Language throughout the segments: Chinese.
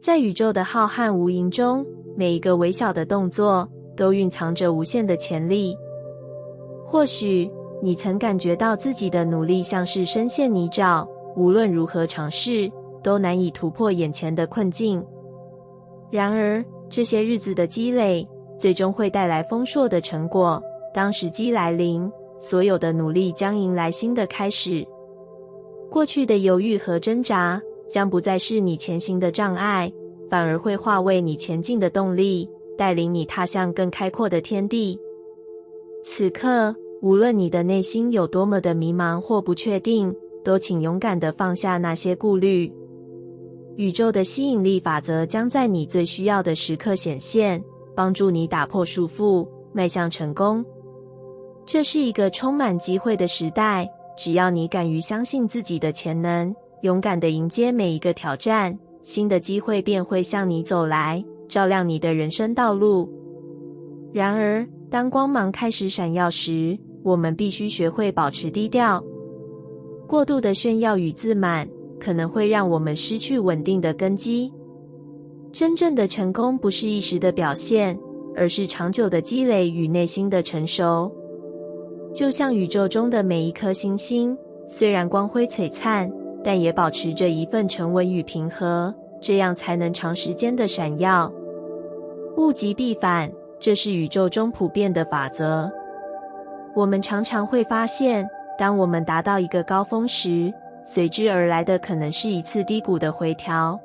在宇宙的浩瀚无垠中，每一个微小的动作都蕴藏着无限的潜力。或许你曾感觉到自己的努力像是深陷泥沼，无论如何尝试，都难以突破眼前的困境。然而，这些日子的积累，最终会带来丰硕的成果。当时机来临，所有的努力将迎来新的开始。过去的犹豫和挣扎，将不再是你前行的障碍，反而会化为你前进的动力，带领你踏向更开阔的天地。此刻，无论你的内心有多么的迷茫或不确定，都请勇敢地放下那些顾虑。宇宙的吸引力法则将在你最需要的时刻显现，帮助你打破束缚，迈向成功。这是一个充满机会的时代，只要你敢于相信自己的潜能，勇敢地迎接每一个挑战，新的机会便会向你走来，照亮你的人生道路。然而，当光芒开始闪耀时，我们必须学会保持低调。过度的炫耀与自满，可能会让我们失去稳定的根基。真正的成功不是一时的表现，而是长久的积累与内心的成熟。就像宇宙中的每一颗星星，虽然光辉璀璨，但也保持着一份沉稳与平和，这样才能长时间的闪耀。物极必反，这是宇宙中普遍的法则。我们常常会发现，当我们达到一个高峰时，随之而来的可能是一次低谷的回调。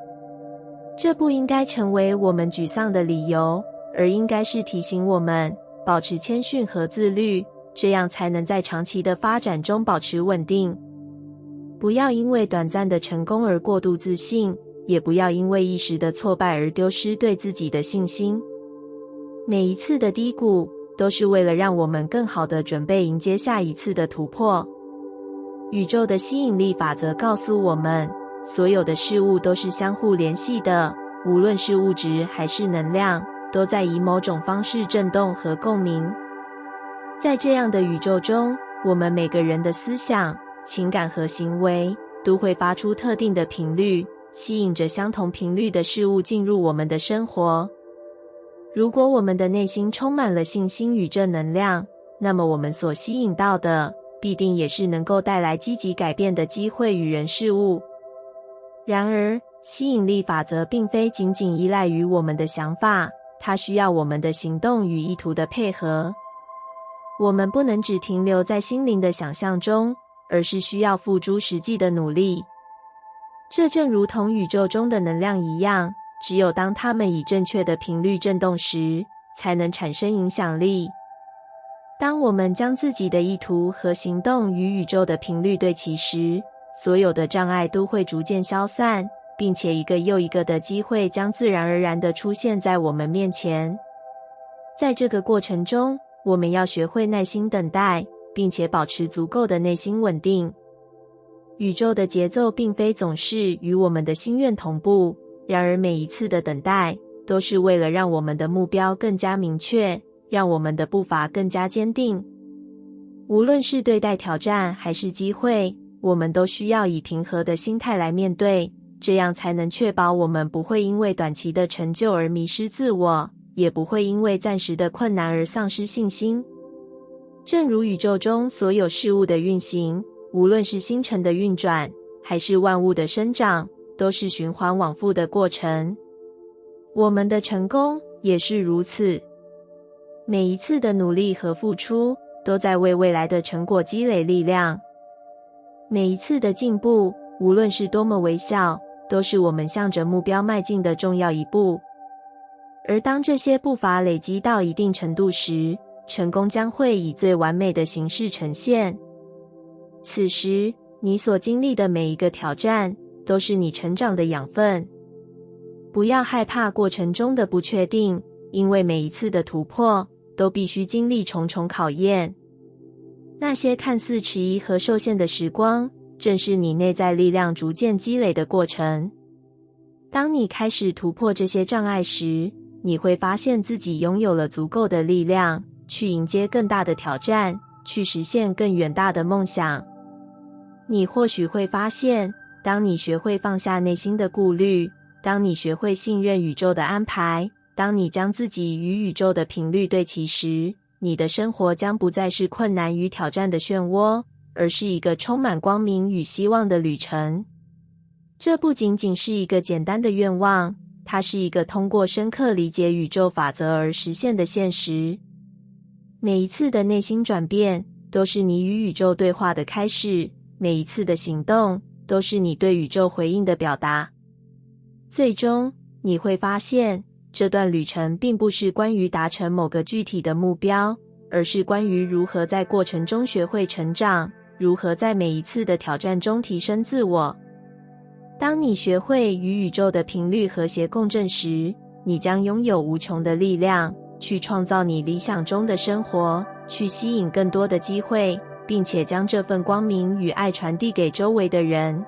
这不应该成为我们沮丧的理由，而应该是提醒我们保持谦逊和自律，这样才能在长期的发展中保持稳定。不要因为短暂的成功而过度自信，也不要因为一时的挫败而丢失对自己的信心。每一次的低谷，都是为了让我们更好地准备迎接下一次的突破。宇宙的吸引力法则告诉我们，所有的事物都是相互联系的，无论是物质还是能量，都在以某种方式振动和共鸣。在这样的宇宙中，我们每个人的思想、情感和行为都会发出特定的频率，吸引着相同频率的事物进入我们的生活。如果我们的内心充满了信心与正能量，那么我们所吸引到的必定也是能够带来积极改变的机会与人事物。然而，吸引力法则并非仅仅依赖于我们的想法，它需要我们的行动与意图的配合。我们不能只停留在心灵的想象中，而是需要付诸实际的努力。这正如同宇宙中的能量一样，只有当它们以正确的频率振动时，才能产生影响力。当我们将自己的意图和行动与宇宙的频率对齐时，所有的障碍都会逐渐消散，并且一个又一个的机会将自然而然地出现在我们面前。在这个过程中，我们要学会耐心等待，并且保持足够的内心稳定。宇宙的节奏并非总是与我们的心愿同步，然而每一次的等待都是为了让我们的目标更加明确，让我们的步伐更加坚定。无论是对待挑战还是机会，我们都需要以平和的心态来面对，这样才能确保我们不会因为短期的成就而迷失自我，也不会因为暂时的困难而丧失信心。正如宇宙中所有事物的运行，无论是星辰的运转，还是万物的生长，都是循环往复的过程。我们的成功也是如此。每一次的努力和付出，都在为未来的成果积累力量。每一次的进步，无论是多么微小，都是我们向着目标迈进的重要一步。而当这些步伐累积到一定程度时，成功将会以最完美的形式呈现。此时，你所经历的每一个挑战，都是你成长的养分。不要害怕过程中的不确定，因为每一次的突破，都必须经历重重考验。那些看似迟疑和受限的时光，正是你内在力量逐渐积累的过程。当你开始突破这些障碍时，你会发现自己拥有了足够的力量，去迎接更大的挑战，去实现更远大的梦想。你或许会发现，当你学会放下内心的顾虑，当你学会信任宇宙的安排，当你将自己与宇宙的频率对齐时，你的生活将不再是困难与挑战的漩涡，而是一个充满光明与希望的旅程。这不仅仅是一个简单的愿望，它是一个通过深刻理解宇宙法则而实现的现实。每一次的内心转变，都是你与宇宙对话的开始，每一次的行动，都是你对宇宙回应的表达。最终，你会发现，这段旅程并不是关于达成某个具体的目标，而是关于如何在过程中学会成长，如何在每一次的挑战中提升自我。当你学会与宇宙的频率和谐共振时，你将拥有无穷的力量，去创造你理想中的生活，去吸引更多的机会，并且将这份光明与爱传递给周围的人。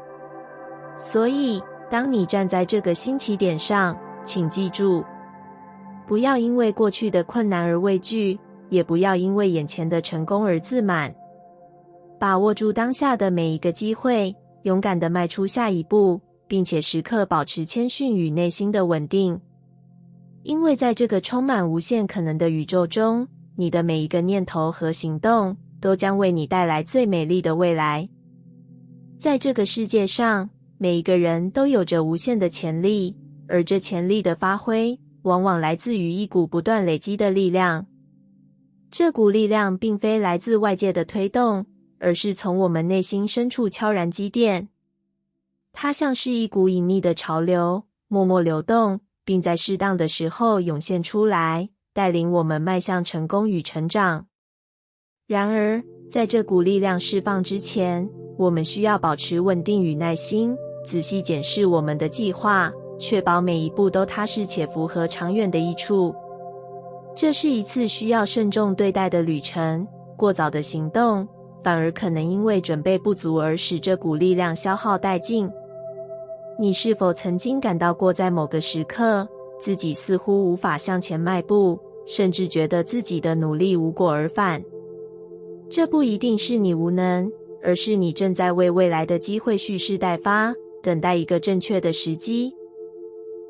所以，当你站在这个新起点上，请记住，不要因为过去的困难而畏惧，也不要因为眼前的成功而自满。把握住当下的每一个机会，勇敢地迈出下一步，并且时刻保持谦逊与内心的稳定。因为在这个充满无限可能的宇宙中，你的每一个念头和行动都将为你带来最美丽的未来。在这个世界上，每一个人都有着无限的潜力，而这潜力的发挥，往往来自于一股不断累积的力量。这股力量并非来自外界的推动，而是从我们内心深处悄然积淀。它像是一股隐秘的潮流，默默流动，并在适当的时候涌现出来，带领我们迈向成功与成长。然而，在这股力量释放之前，我们需要保持稳定与耐心，仔细检视我们的计划，确保每一步都踏实且符合长远的益处。这是一次需要慎重对待的旅程，过早的行动反而可能因为准备不足而使这股力量消耗殆尽。你是否曾经感到过在某个时刻，自己似乎无法向前迈步，甚至觉得自己的努力无果而返？这不一定是你无能，而是你正在为未来的机会蓄势待发，等待一个正确的时机。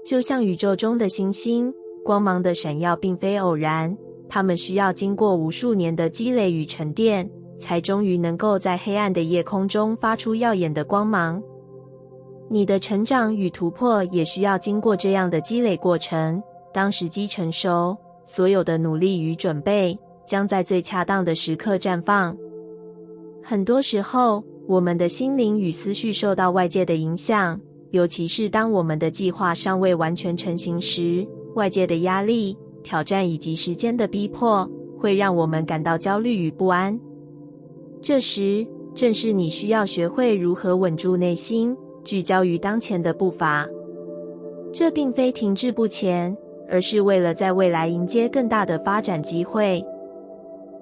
就像宇宙中的星星，光芒的闪耀并非偶然，它们需要经过无数年的积累与沉淀，才终于能够在黑暗的夜空中发出耀眼的光芒。你的成长与突破也需要经过这样的积累过程，当时机成熟，所有的努力与准备将在最恰当的时刻绽放。很多时候，我们的心灵与思绪受到外界的影响，尤其是当我们的计划尚未完全成型时，外界的压力、挑战以及时间的逼迫，会让我们感到焦虑与不安。这时，正是你需要学会如何稳住内心，聚焦于当前的步伐。这并非停滞不前，而是为了在未来迎接更大的发展机会。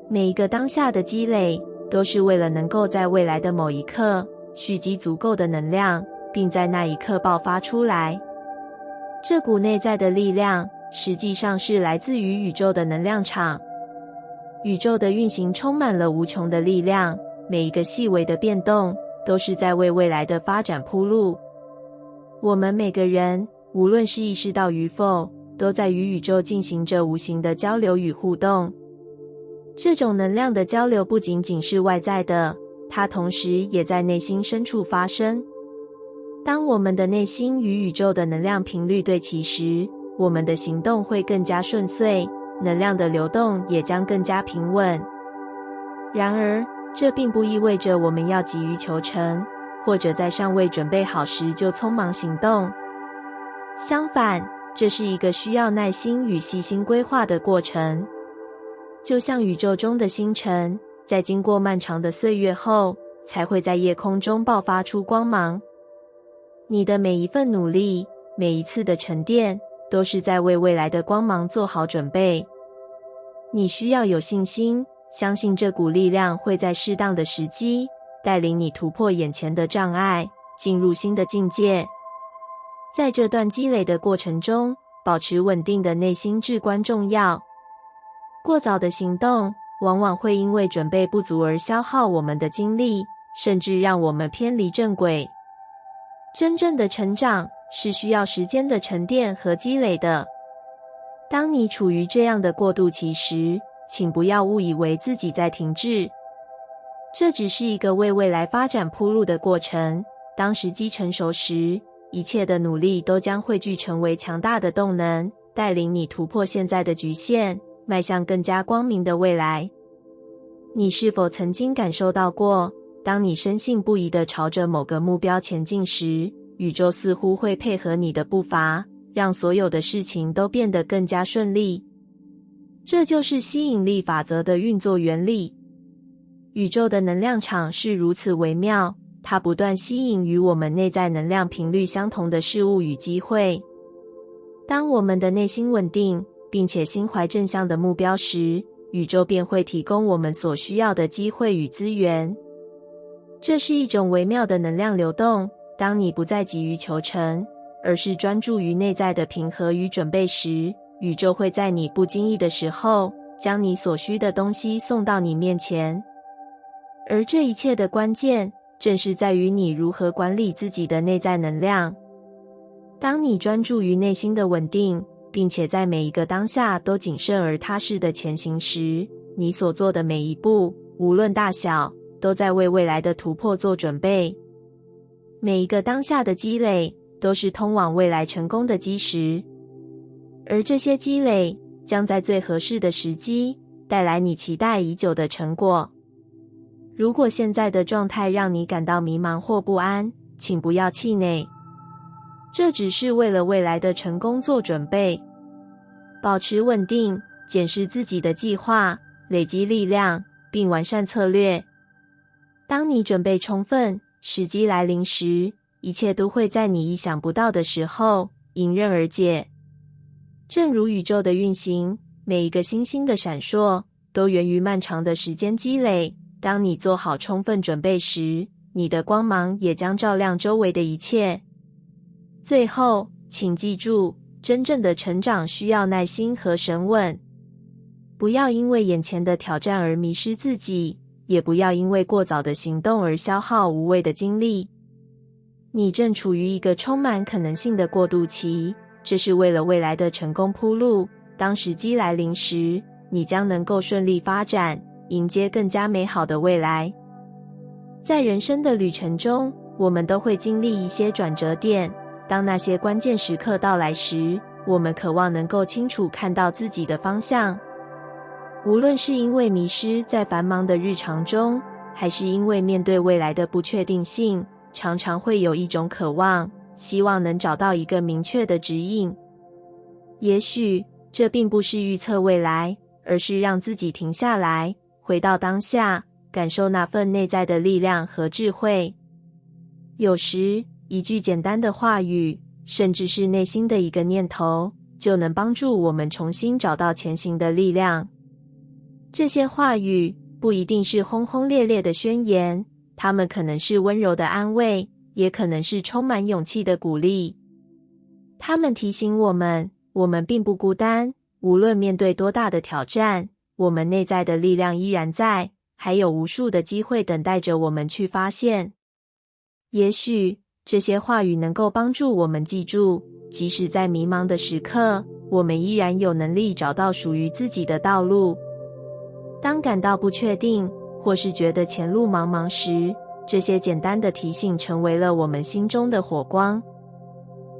每一个当下的积累，都是为了能够在未来的某一刻蓄积足够的能量，并在那一刻爆发出来。这股内在的力量，实际上是来自于宇宙的能量场。宇宙的运行充满了无穷的力量，每一个细微的变动，都是在为未来的发展铺路。我们每个人，无论是意识到与否，都在与宇宙进行着无形的交流与互动。这种能量的交流不仅仅是外在的，它同时也在内心深处发生。当我们的内心与宇宙的能量频率对齐时，我们的行动会更加顺遂，能量的流动也将更加平稳。然而，这并不意味着我们要急于求成，或者在尚未准备好时就匆忙行动。相反，这是一个需要耐心与细心规划的过程。就像宇宙中的星辰，在经过漫长的岁月后，才会在夜空中爆发出光芒。你的每一份努力，每一次的沉淀，都是在为未来的光芒做好准备。你需要有信心，相信这股力量会在适当的时机，带领你突破眼前的障碍，进入新的境界。在这段积累的过程中，保持稳定的内心至关重要。过早的行动，往往会因为准备不足而消耗我们的精力，甚至让我们偏离正轨。真正的成长，是需要时间的沉淀和积累的。当你处于这样的过渡期时，请不要误以为自己在停滞，这只是一个为未来发展铺路的过程。当时机成熟时，一切的努力都将汇聚成为强大的动能，带领你突破现在的局限，迈向更加光明的未来。你是否曾经感受到过，当你深信不疑地朝着某个目标前进时，宇宙似乎会配合你的步伐，让所有的事情都变得更加顺利？这就是吸引力法则的运作原理。宇宙的能量场是如此微妙，它不断吸引与我们内在能量频率相同的事物与机会。当我们的内心稳定，并且心怀正向的目标时，宇宙便会提供我们所需要的机会与资源。这是一种微妙的能量流动。当你不再急于求成，而是专注于内在的平和与准备时，宇宙会在你不经意的时候，将你所需的东西送到你面前。而这一切的关键，正是在于你如何管理自己的内在能量。当你专注于内心的稳定，并且在每一个当下都谨慎而踏实地前行时，你所做的每一步，无论大小，都在为未来的突破做准备。每一个当下的积累，都是通往未来成功的基石。而这些积累，将在最合适的时机，带来你期待已久的成果。如果现在的状态让你感到迷茫或不安，请不要气馁。这只是为了未来的成功做准备。保持稳定，检视自己的计划，累积力量，并完善策略。当你准备充分，时机来临时，一切都会在你意想不到的时候迎刃而解。正如宇宙的运行，每一个星星的闪烁都源于漫长的时间积累。当你做好充分准备时，你的光芒也将照亮周围的一切。最后，请记住，真正的成长需要耐心和神稳。不要因为眼前的挑战而迷失自己，也不要因为过早的行动而消耗无谓的精力。你正处于一个充满可能性的过渡期，这是为了未来的成功铺路。当时机来临时，你将能够顺利发展，迎接更加美好的未来。在人生的旅程中，我们都会经历一些转折点。当那些关键时刻到来时，我们渴望能够清楚看到自己的方向。无论是因为迷失在繁忙的日常中，还是因为面对未来的不确定性，常常会有一种渴望，希望能找到一个明确的指引。也许这并不是预测未来，而是让自己停下来，回到当下，感受那份内在的力量和智慧。有时，一句简单的话语，甚至是内心的一个念头，就能帮助我们重新找到前行的力量。这些话语不一定是轰轰烈烈的宣言，它们可能是温柔的安慰，也可能是充满勇气的鼓励。它们提醒我们，我们并不孤单，无论面对多大的挑战，我们内在的力量依然在，还有无数的机会等待着我们去发现。也许这些话语能够帮助我们记住，即使在迷茫的时刻，我们依然有能力找到属于自己的道路。当感到不确定，或是觉得前路茫茫时，这些简单的提醒成为了我们心中的火光。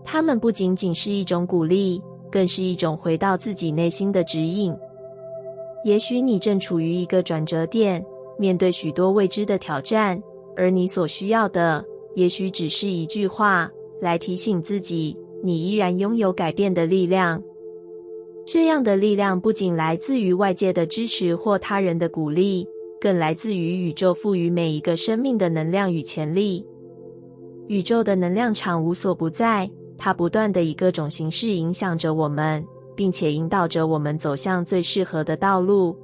它们不仅仅是一种鼓励，更是一种回到自己内心的指引。也许你正处于一个转折点，面对许多未知的挑战，而你所需要的，也许只是一句话，来提醒自己，你依然拥有改变的力量。这样的力量不仅来自于外界的支持或他人的鼓励，更来自于宇宙赋予每一个生命的能量与潜力。宇宙的能量场无所不在，它不断地以各种形式影响着我们，并且引导着我们走向最适合的道路。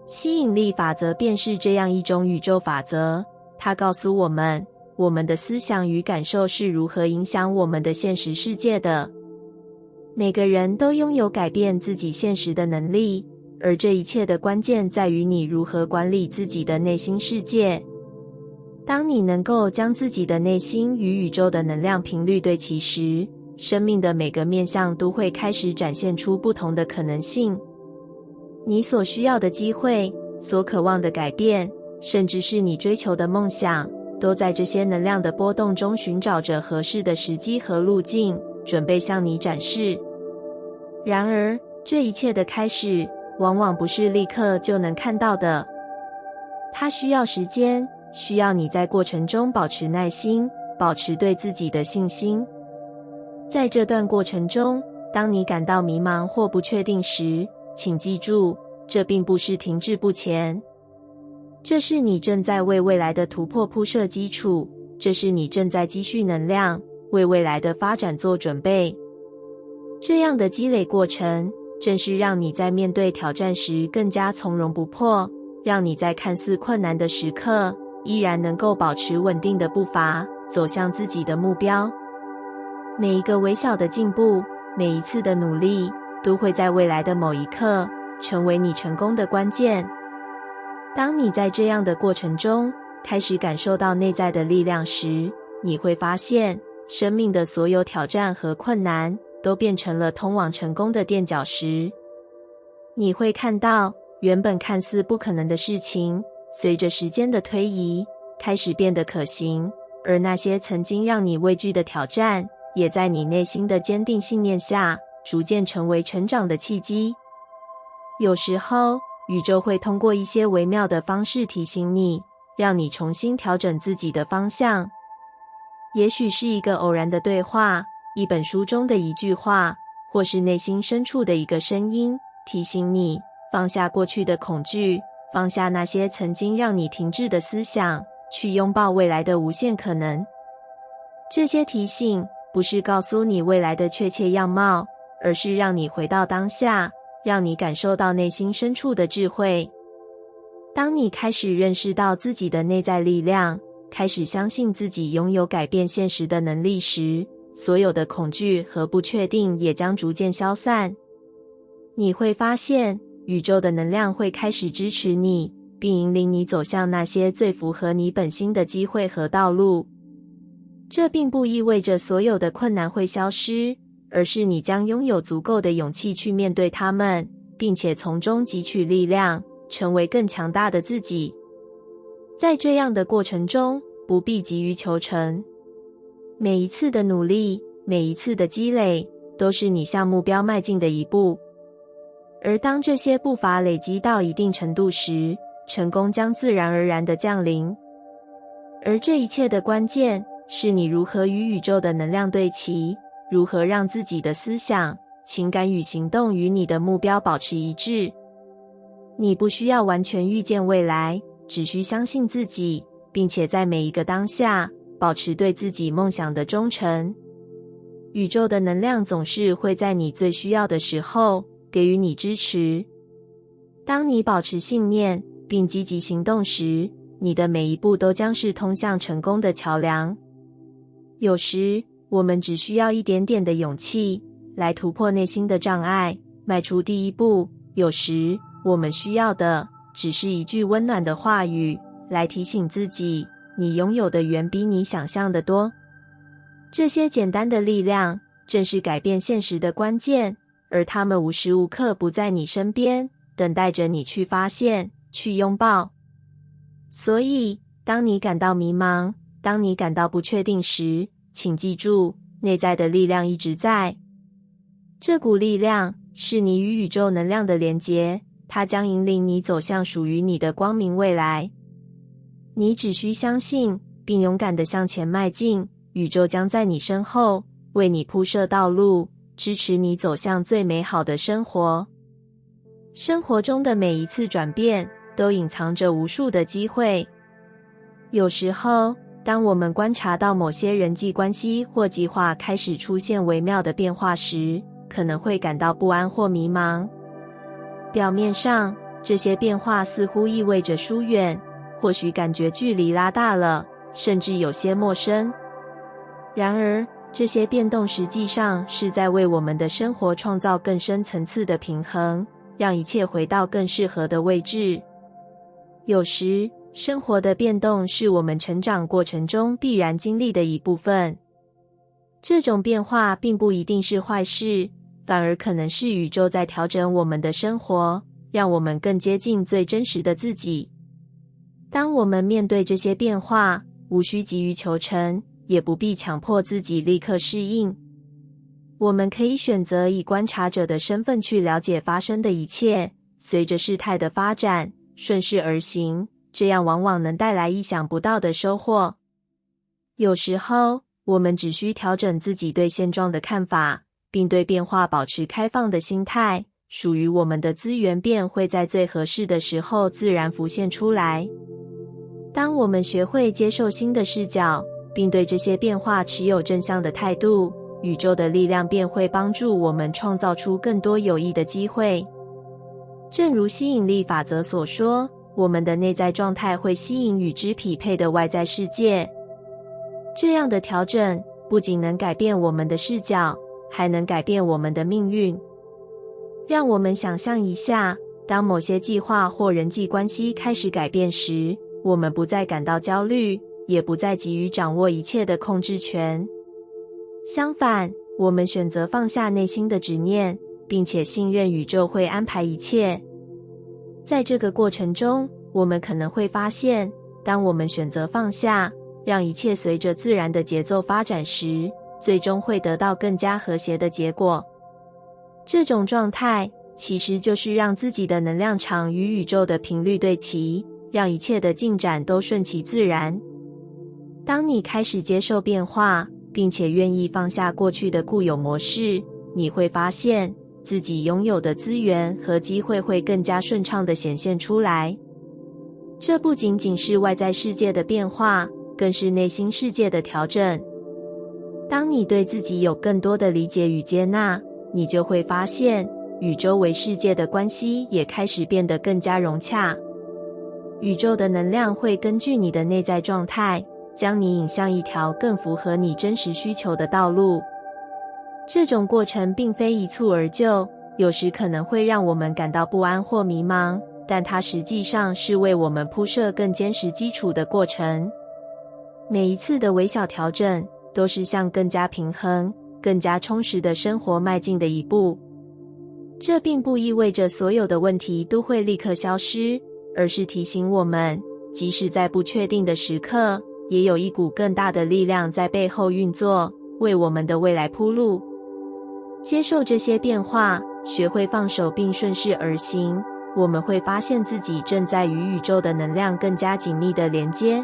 吸引力法则便是这样一种宇宙法则，它告诉我们，我们的思想与感受是如何影响我们的现实世界的。每个人都拥有改变自己现实的能力，而这一切的关键在于你如何管理自己的内心世界。当你能够将自己的内心与宇宙的能量频率对齐时，生命的每个面向都会开始展现出不同的可能性。你所需要的机会，所渴望的改变，甚至是你追求的梦想，都在这些能量的波动中寻找着合适的时机和路径，准备向你展示。然而，这一切的开始，往往不是立刻就能看到的。它需要时间，需要你在过程中保持耐心，保持对自己的信心。在这段过程中，当你感到迷茫或不确定时，请记住，这并不是停滞不前。这是你正在为未来的突破铺设基础，这是你正在积蓄能量，为未来的发展做准备。这样的积累过程，正是让你在面对挑战时更加从容不迫，让你在看似困难的时刻，依然能够保持稳定的步伐，走向自己的目标。每一个微小的进步，每一次的努力，都会在未来的某一刻，成为你成功的关键。当你在这样的过程中，开始感受到内在的力量时，你会发现，生命的所有挑战和困难，都变成了通往成功的垫脚石。你会看到，原本看似不可能的事情，随着时间的推移，开始变得可行，而那些曾经让你畏惧的挑战，也在你内心的坚定信念下，逐渐成为成长的契机。有时候，宇宙会通过一些微妙的方式提醒你，让你重新调整自己的方向。也许是一个偶然的对话，一本书中的一句话，或是内心深处的一个声音，提醒你放下过去的恐惧，放下那些曾经让你停滞的思想，去拥抱未来的无限可能。这些提醒不是告诉你未来的确切样貌，而是让你回到当下，让你感受到内心深处的智慧。当你开始认识到自己的内在力量，开始相信自己拥有改变现实的能力时，所有的恐惧和不确定也将逐渐消散。你会发现，宇宙的能量会开始支持你，并引领你走向那些最符合你本心的机会和道路。这并不意味着所有的困难会消失，而是你将拥有足够的勇气去面对它们，并且从中汲取力量，成为更强大的自己。在这样的过程中，不必急于求成。每一次的努力，每一次的积累，都是你向目标迈进的一步。而当这些步伐累积到一定程度时，成功将自然而然地降临。而这一切的关键，是你如何与宇宙的能量对齐，如何让自己的思想、情感与行动与你的目标保持一致。你不需要完全预见未来，只需相信自己，并且在每一个当下，保持对自己梦想的忠诚。宇宙的能量总是会在你最需要的时候，给予你支持。当你保持信念，并积极行动时，你的每一步都将是通向成功的桥梁。有时，我们只需要一点点的勇气，来突破内心的障碍，迈出第一步。有时，我们需要的，只是一句温暖的话语，来提醒自己，你拥有的远比你想象的多。这些简单的力量，正是改变现实的关键，而它们无时无刻不在你身边，等待着你去发现，去拥抱。所以，当你感到迷茫，当你感到不确定时，请记住，内在的力量一直在。这股力量是你与宇宙能量的连结，它将引领你走向属于你的光明未来。你只需相信，并勇敢地向前迈进，宇宙将在你身后，为你铺设道路，支持你走向最美好的生活。生活中的每一次转变，都隐藏着无数的机会。有时候，当我们观察到某些人际关系或计划开始出现微妙的变化时，可能会感到不安或迷茫。表面上，这些变化似乎意味着疏远，或许感觉距离拉大了，甚至有些陌生。然而，这些变动实际上是在为我们的生活创造更深层次的平衡，让一切回到更适合的位置。有时，生活的变动是我们成长过程中必然经历的一部分。这种变化并不一定是坏事，反而可能是宇宙在调整我们的生活，让我们更接近最真实的自己。当我们面对这些变化，无需急于求成，也不必强迫自己立刻适应。我们可以选择以观察者的身份去了解发生的一切，随着事态的发展，顺势而行，这样往往能带来意想不到的收获。有时候，我们只需调整自己对现状的看法，并对变化保持开放的心态，属于我们的资源便会在最合适的时候自然浮现出来。当我们学会接受新的视角，并对这些变化持有正向的态度，宇宙的力量便会帮助我们创造出更多有益的机会。正如吸引力法则所说，我们的内在状态会吸引与之匹配的外在世界。这样的调整不仅能改变我们的视角，还能改变我们的命运。让我们想象一下，当某些计划或人际关系开始改变时，我们不再感到焦虑，也不再急于掌握一切的控制权。相反，我们选择放下内心的执念，并且信任宇宙会安排一切。在这个过程中，我们可能会发现，当我们选择放下，让一切随着自然的节奏发展时，最终会得到更加和谐的结果。这种状态其实就是让自己的能量场与宇宙的频率对齐，让一切的进展都顺其自然。当你开始接受变化，并且愿意放下过去的固有模式，你会发现自己拥有的资源和机会会更加顺畅地显现出来。这不仅仅是外在世界的变化，更是内心世界的调整。当你对自己有更多的理解与接纳，你就会发现与周围世界的关系也开始变得更加融洽。宇宙的能量会根据你的内在状态，将你引向一条更符合你真实需求的道路。这种过程并非一蹴而就，有时可能会让我们感到不安或迷茫，但它实际上是为我们铺设更坚实基础的过程。每一次的微小调整，都是向更加平衡、更加充实的生活迈进的一步。这并不意味着所有的问题都会立刻消失，而是提醒我们，即使在不确定的时刻，也有一股更大的力量在背后运作，为我们的未来铺路。接受这些变化，学会放手并顺势而行，我们会发现自己正在与宇宙的能量更加紧密地连接。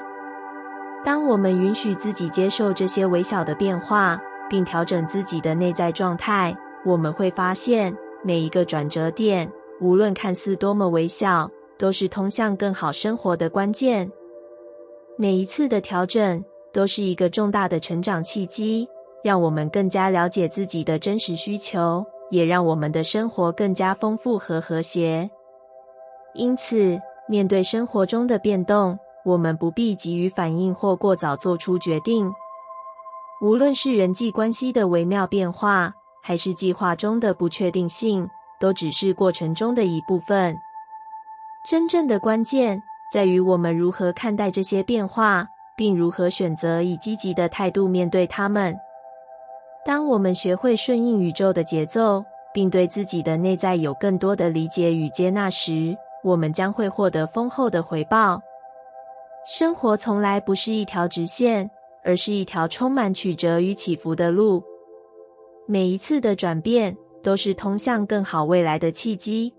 当我们允许自己接受这些微小的变化，并调整自己的内在状态，我们会发现每一个转折点，无论看似多么微小，都是通向更好生活的关键。每一次的调整都是一个重大的成长契机，让我们更加了解自己的真实需求，也让我们的生活更加丰富和和谐。因此，面对生活中的变动，我们不必急于反应或过早做出决定。无论是人际关系的微妙变化，还是计划中的不确定性，都只是过程中的一部分。真正的关键在于我们如何看待这些变化，并如何选择以积极的态度面对它们。当我们学会顺应宇宙的节奏，并对自己的内在有更多的理解与接纳时，我们将会获得丰厚的回报。生活从来不是一条直线，而是一条充满曲折与起伏的路。每一次的转变都是通向更好未来的契机。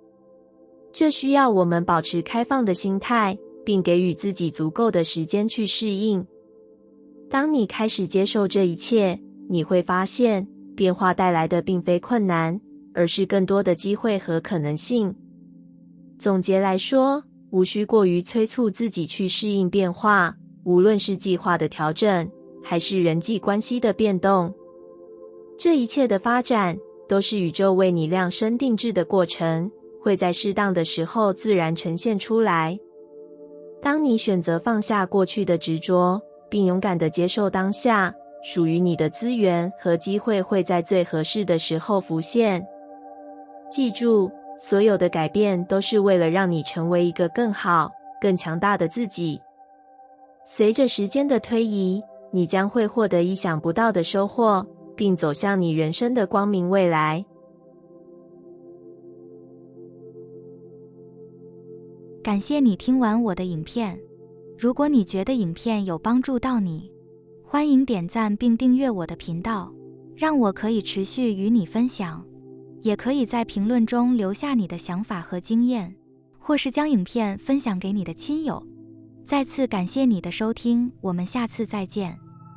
这需要我们保持开放的心态，并给予自己足够的时间去适应。当你开始接受这一切，你会发现变化带来的并非困难，而是更多的机会和可能性。总结来说，无需过于催促自己去适应变化，无论是计划的调整，还是人际关系的变动。这一切的发展，都是宇宙为你量身定制的过程，会在适当的时候自然呈现出来。当你选择放下过去的执着，并勇敢地接受当下，属于你的资源和机会会在最合适的时候浮现。记住，所有的改变都是为了让你成为一个更好、更强大的自己。随着时间的推移，你将会获得意想不到的收获，并走向你人生的光明未来。感谢你听完我的影片。如果你觉得影片有帮助到你，欢迎点赞并订阅我的频道，让我可以持续与你分享。也可以在评论中留下你的想法和经验，或是将影片分享给你的亲友。再次感谢你的收听，我们下次再见。